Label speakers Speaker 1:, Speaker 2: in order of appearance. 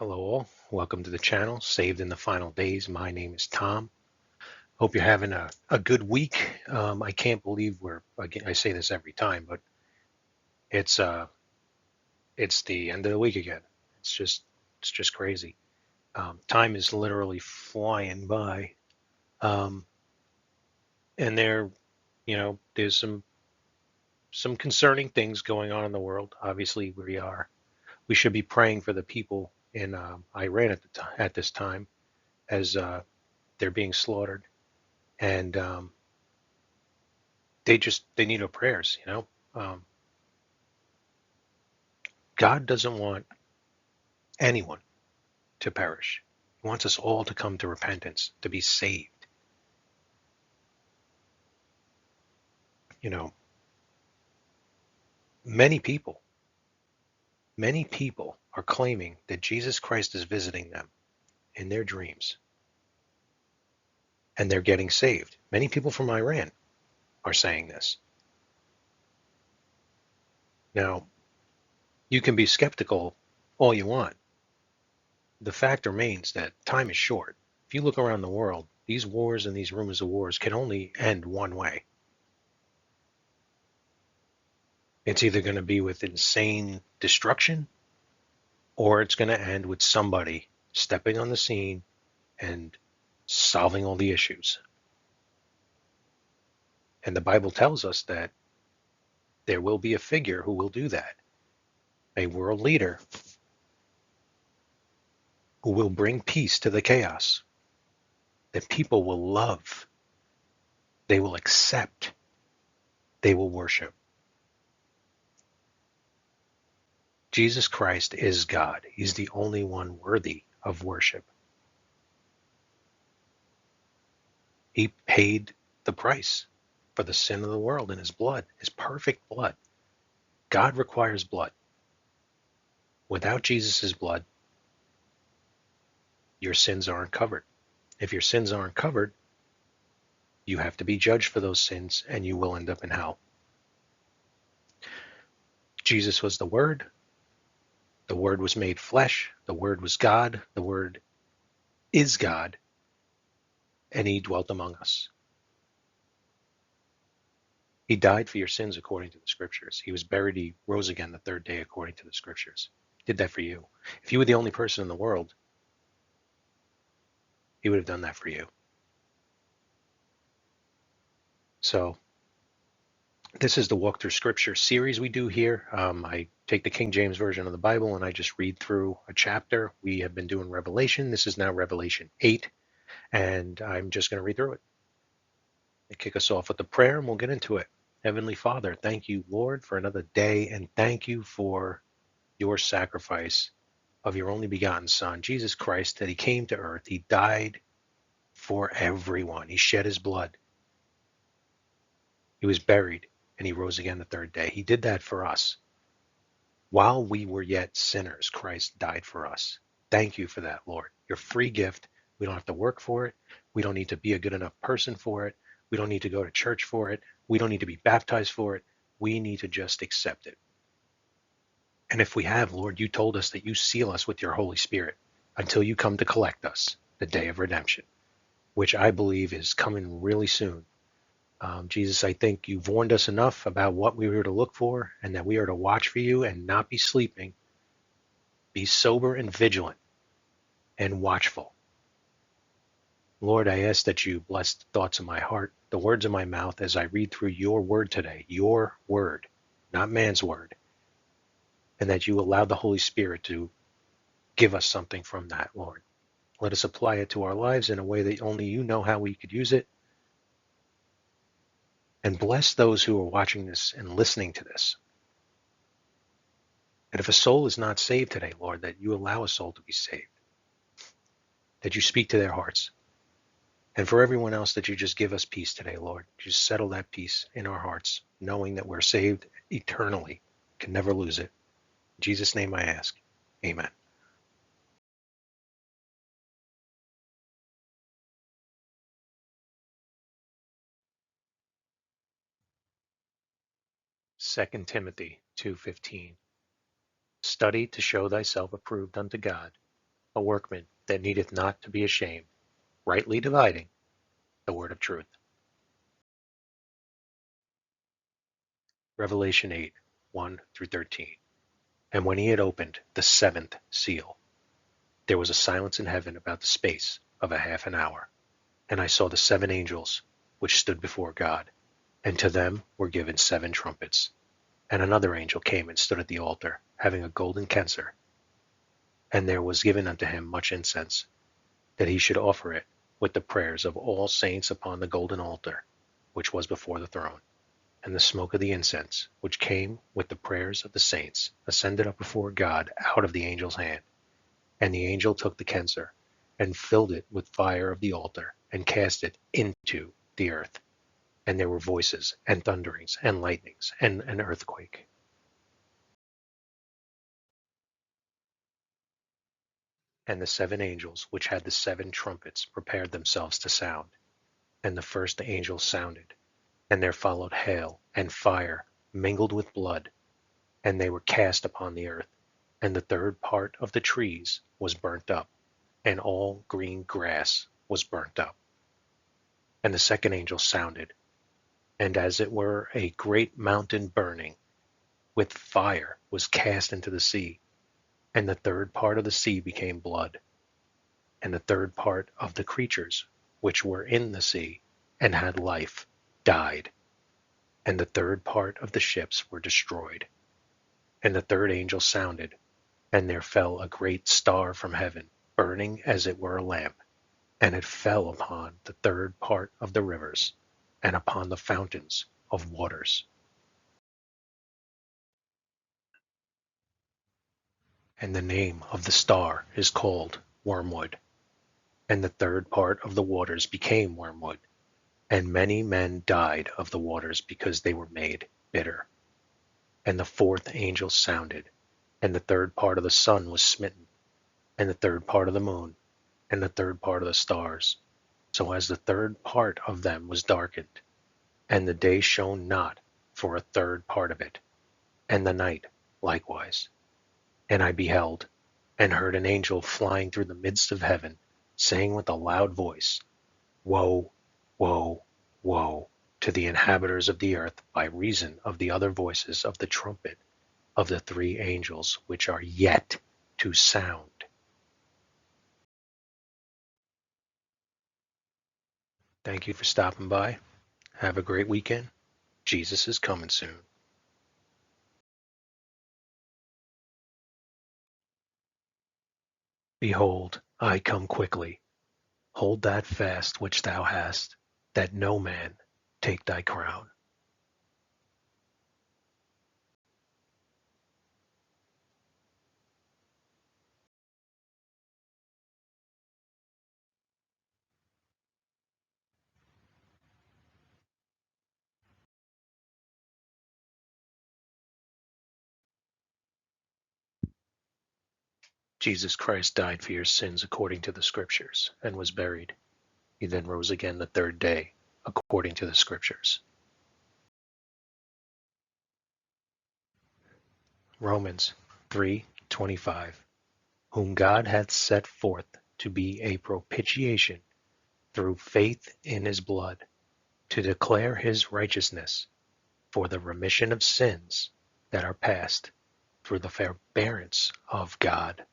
Speaker 1: Hello all, welcome to the channel, Saved in the Final Days. My name is Tom. Hope you're having a good week. I can't believe again, I say this every time, but it's uh it's the end of the week again. It's just crazy. Time is literally flying by. Um, and there's some concerning things going on in the world. Obviously, we should be praying for the people in Iran at this time as they're being slaughtered. And they need our prayers. God doesn't want anyone to perish. He wants us all to come to repentance, to be saved. you know many people many people are claiming that Jesus Christ is visiting them in their dreams, and they're getting saved. Many people from Iran are saying this. Now, you can be skeptical all you want. The fact remains that time is short. If you look around the world, these wars and these rumors of wars can only end one way. It's either going to be with insane destruction, or it's going to end with somebody stepping on the scene and solving all the issues. And the Bible tells us that there will be a figure who will do that, a world leader who will bring peace to the chaos, that people will love, they will accept, they will worship. Jesus Christ is God. He's the only one worthy of worship. He paid the price for the sin of the world in his blood, his perfect blood. God requires blood. Without Jesus' blood, your sins aren't covered. If your sins aren't covered, you have to be judged for those sins, and you will end up in hell. Jesus was the Word. The Word was made flesh. The Word was God. The Word is God, and he dwelt among us. He died for your sins according to the Scriptures. He was buried. He rose again the third day according to the Scriptures. He did that for you. If you were the only person in the world, he would have done that for you. So this is the Walk Through Scripture series we do here. I take the King James Version of the Bible and I just read through a chapter. We have been doing Revelation. This is now Revelation 8, and I'm just going to read through it. They kick us off with the prayer, and we'll get into it. Heavenly Father, thank you, Lord, for another day, and thank you for your sacrifice of your only begotten Son, Jesus Christ, that he came to earth. He died for everyone. He shed his blood. He was buried, and he rose again the third day. He did that for us. While we were yet sinners, Christ died for us. Thank you for that, Lord. Your free gift. We don't have to work for it. We don't need to be a good enough person for it. We don't need to go to church for it. We don't need to be baptized for it. We need to just accept it. And if we have, Lord, you told us that you seal us with your Holy Spirit until you come to collect us, the day of redemption, which I believe is coming really soon. Jesus, I think you've warned us enough about what we were to look for, and that we are to watch for you and not be sleeping. Be sober and vigilant and watchful. Lord, I ask that you bless the thoughts of my heart, the words of my mouth as I read through your word today, your word, not man's word, and that you allow the Holy Spirit to give us something from that, Lord. Let us apply it to our lives in a way that only you know how we could use it. And bless those who are watching this and listening to this. And if a soul is not saved today, Lord, that you allow a soul to be saved, that you speak to their hearts. And for everyone else, that you just give us peace today, Lord. Just settle that peace in our hearts, knowing that we're saved eternally, can never lose it. In Jesus' name I ask. Amen. Second Timothy 2:15. Study to show thyself approved unto God, a workman that needeth not to be ashamed, rightly dividing the word of truth. Revelation 8, 1 through 13. And when he had opened the seventh seal, there was a silence in heaven about the space of a half an hour. And I saw the seven angels which stood before God, and to them were given seven trumpets. And another angel came and stood at the altar, having a golden censer, and there was given unto him much incense, that he should offer it with the prayers of all saints upon the golden altar, which was before the throne. And the smoke of the incense, which came with the prayers of the saints, ascended up before God out of the angel's hand. And the angel took the censer, and filled it with fire of the altar, and cast it into the earth. And there were voices, and thunderings, and lightnings, and an earthquake. And the seven angels which had the seven trumpets prepared themselves to sound. And the first angel sounded, and there followed hail and fire mingled with blood, and they were cast upon the earth. And the third part of the trees was burnt up, and all green grass was burnt up. And the second angel sounded, and as it were a great mountain burning with fire was cast into the sea, and the third part of the sea became blood. And the third part of the creatures which were in the sea and had life died, and the third part of the ships were destroyed. And the third angel sounded, and there fell a great star from heaven, burning as it were a lamp, and it fell upon the third part of the rivers, and upon the fountains of waters. And the name of the star is called Wormwood. And the third part of the waters became wormwood, and many men died of the waters because they were made bitter. And the fourth angel sounded, and the third part of the sun was smitten, and the third part of the moon, and the third part of the stars, so as the third part of them was darkened, and the day shone not for a third part of it, and the night likewise. And I beheld, and heard an angel flying through the midst of heaven, saying with a loud voice, Woe, woe, woe to the inhabitants of the earth by reason of the other voices of the trumpet of the three angels which are yet to sound. Thank you for stopping by. Have a great weekend. Jesus is coming soon. Behold, I come quickly. Hold that fast which thou hast, that no man take thy crown. Jesus Christ died for your sins according to the Scriptures, and was buried. He then rose again the third day, according to the Scriptures. Romans 3:25, whom God hath set forth to be a propitiation through faith in his blood, to declare his righteousness for the remission of sins that are past through the forbearance of God.